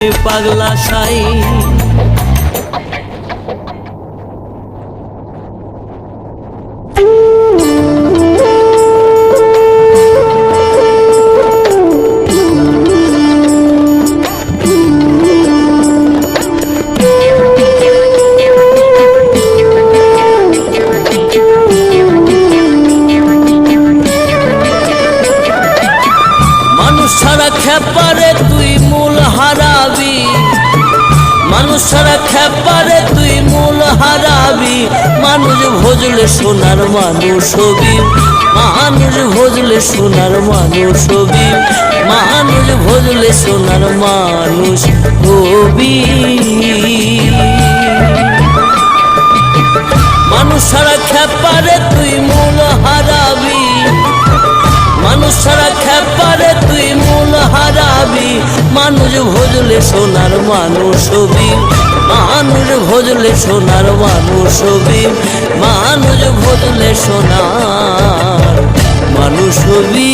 পাগলা সাই ছাড়া খেপারে তুই মূল হারাবি, মানুষ ছাড়া খেপারে তুই মূল হারাবি। মানুষ ভজলে সোনার মানুষ হবি, মানুষ ভজলে সোনার মানুষ হবি, মানুষ ভজলে সোনার মানুষ হবি। মানুষ ছাড়া খেপারে তুই মূল হারাবি, মানুষ ছাড়া খেপারে তুই মূল হারাবি। মানুষ ভজলে সোনার মানুষ হবি, মানুষ ভজলে সোনার মানুষ হবি, মানুষ ভজলে সোনার মানুষ হবি।